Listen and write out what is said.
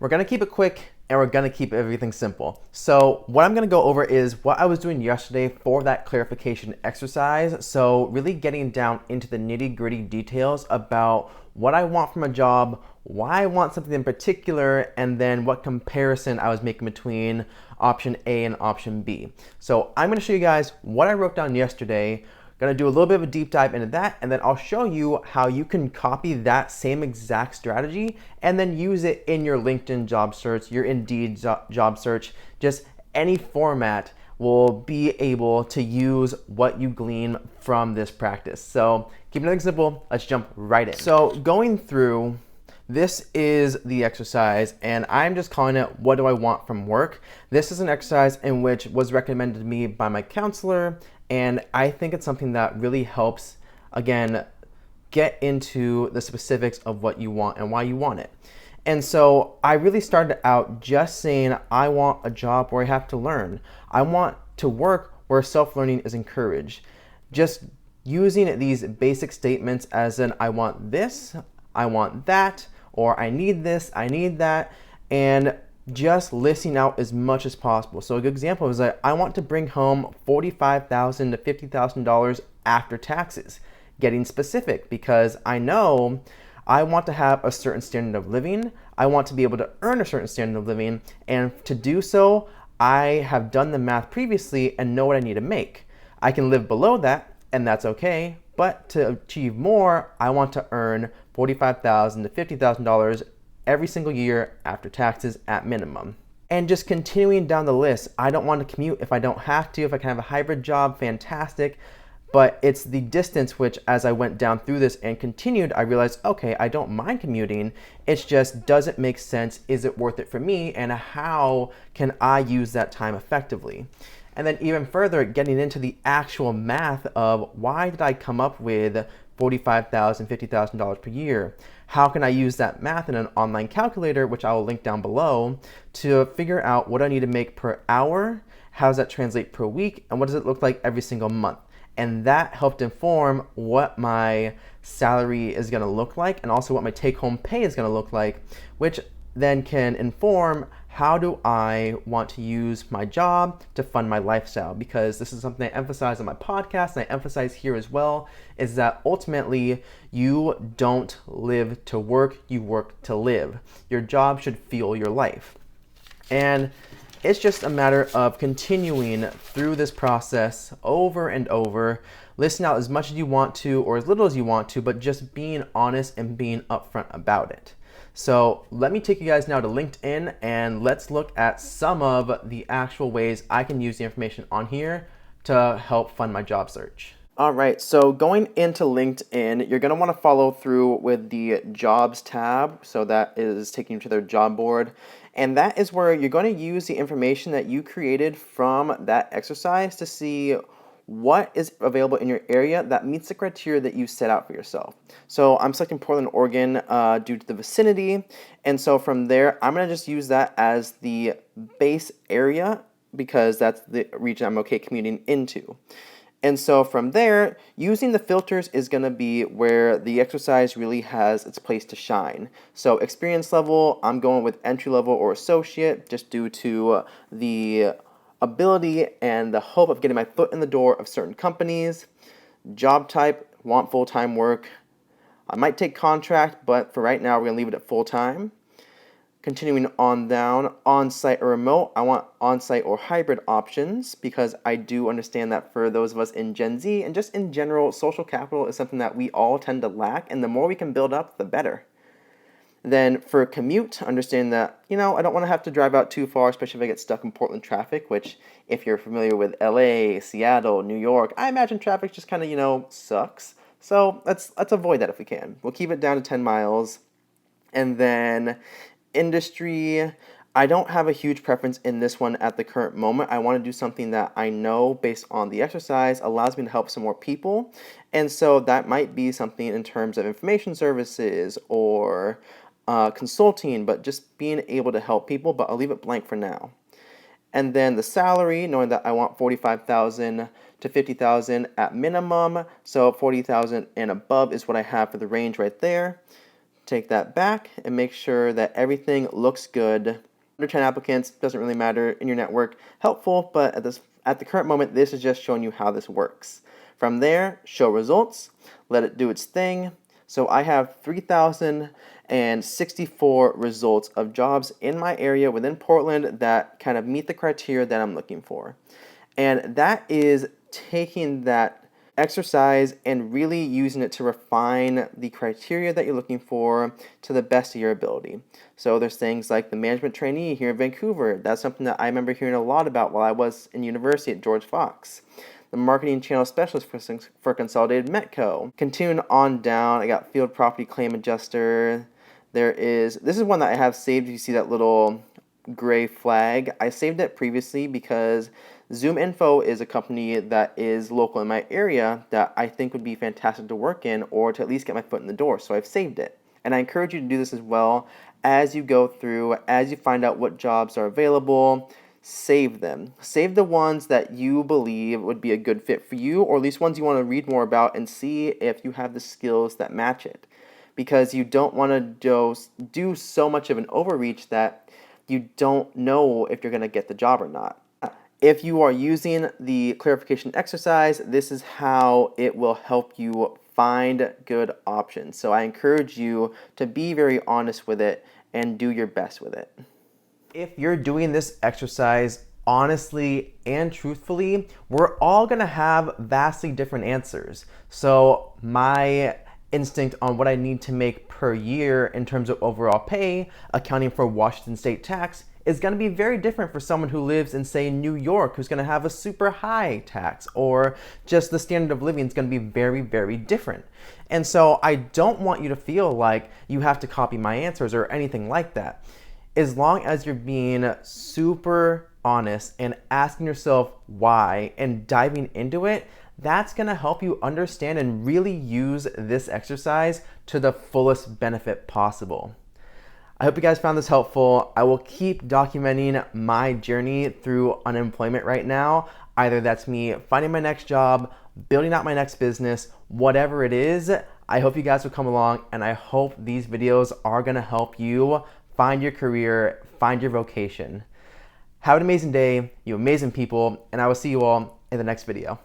We're gonna keep it quick and we're gonna keep everything simple. So what I'm gonna go over is what I was doing yesterday for that clarification exercise. So really getting down into the nitty-gritty details about what I want from a job, why I want something in particular, and then what comparison I was making between option A and option B. So I'm gonna show you guys what I wrote down yesterday. Gonna do a little bit of a deep dive into that, and then I'll show you how you can copy that same exact strategy and then use it in your LinkedIn job search, your Indeed job search, just any format will be able to use what you glean from this practice. So keep it simple, let's jump right in. So going through, this is the exercise, and I'm just calling it, what do I want from work? This is an exercise in which was recommended to me by my counselor, and I think it's something that really helps, again, get into the specifics of what you want and why you want it. And so I really started out just saying, I want a job where I have to learn. I want to work where self-learning is encouraged. Just using these basic statements as in, I want this, I want that, or I need this, I need that, and just listing out as much as possible. So a good example is that I want to bring home $45,000 to $50,000 after taxes. Getting specific, because I know I want to have a certain standard of living. I want to be able to earn a certain standard of living, and to do so, I have done the math previously and know what I need to make. I can live below that, and that's okay, but to achieve more, I want to earn $45,000 to $50,000 every single year after taxes at minimum. And just continuing down the list, I don't want to commute if I don't have to. If I can have a hybrid job, fantastic. But it's the distance which, as I went down through this and continued, I realized, okay, I don't mind commuting. It's just, does it make sense? Is it worth it for me? And how can I use that time effectively? And then even further, getting into the actual math of why did I come up with $45,000, $50,000 per year? How can I use that math in an online calculator, which I will link down below, to figure out what I need to make per hour, how does that translate per week, and what does it look like every single month? And that helped inform what my salary is gonna look like, and also what my take-home pay is gonna look like, which then can inform how do I want to use my job to fund my lifestyle. Because this is something I emphasize on my podcast, and I emphasize here as well, is that ultimately you don't live to work, you work to live. Your job should fuel your life. And it's just a matter of continuing through this process over and over, listing out as much as you want to or as little as you want to, but just being honest and being upfront about it. So let me take you guys now to LinkedIn, and let's look at some of the actual ways I can use the information on here to help fund my job search. All right, so going into LinkedIn, you're gonna wanna follow through with the jobs tab. So that is taking you to their job board. And that is where you're gonna use the information that you created from that exercise to see what is available in your area that meets the criteria that you set out for yourself. So I'm selecting Portland, Oregon due to the vicinity. And so from there, I'm gonna just use that as the base area because that's the region I'm okay commuting into. And so from there, using the filters is going to be where the exercise really has its place to shine. So experience level, I'm going with entry level or associate just due to the ability and the hope of getting my foot in the door of certain companies. Job type, want full-time work. I might take contract, but for right now, we're going to leave it at full-time. Continuing on down, on-site or remote, I want on-site or hybrid options because I do understand that for those of us in Gen Z and just in general, social capital is something that we all tend to lack, and the more we can build up, the better. Then for commute, understand that, I don't want to have to drive out too far, especially if I get stuck in Portland traffic, which if you're familiar with LA, Seattle, New York, I imagine traffic just kind of, sucks. So let's avoid that if we can. We'll keep it down to 10 miles. And then industry, I don't have a huge preference in this one at the current moment. I want to do something that I know based on the exercise allows me to help some more people. And so that might be something in terms of information services or consulting, but just being able to help people, but I'll leave it blank for now. And then the salary, knowing that I want $45,000 to $50,000 at minimum, so $40,000 and above is what I have for the range right there. take that back and make sure that everything looks good. Under 10 applicants, doesn't really matter in your network. Helpful, but at the current moment, this is just showing you how this works. From there, show results, let it do its thing. So I have 3,064 results of jobs in my area within Portland that kind of meet the criteria that I'm looking for. And that is taking that exercise and really using it to refine the criteria that you're looking for to the best of your ability. So there's things like the management trainee here in Vancouver. That's something that I remember hearing a lot about while I was in university at George Fox. The marketing channel specialist for Consolidated Metco. Continuing on down, I got field property claim adjuster. This is one that I have saved. You see that little gray flag. I saved it previously because ZoomInfo is a company that is local in my area that I think would be fantastic to work in or to at least get my foot in the door. So I've saved it. And I encourage you to do this as well as you go through, as you find out what jobs are available. Save them. Save the ones that you believe would be a good fit for you, or at least ones you want to read more about and see if you have the skills that match it. Because you don't want to just do so much of an overreach that you don't know if you're going to get the job or not. If you are using the clarification exercise, this is how it will help you find good options. So I encourage you to be very honest with it and do your best with it. If you're doing this exercise honestly and truthfully, we're all gonna have vastly different answers. So my instinct on what I need to make per year in terms of overall pay, accounting for Washington state tax, is going to be very different for someone who lives in, say, New York, who's going to have a super high tax, or just the standard of living is going to be very, very different. And so I don't want you to feel like you have to copy my answers or anything like that. As long as you're being super honest and asking yourself why and diving into it, that's going to help you understand and really use this exercise to the fullest benefit possible. I hope you guys found this helpful. I will keep documenting my journey through unemployment right now. Either that's me finding my next job, building out my next business, whatever it is. I hope you guys will come along, and I hope these videos are going to help you find your career, find your vocation. Have an amazing day, you amazing people, and I will see you all in the next video.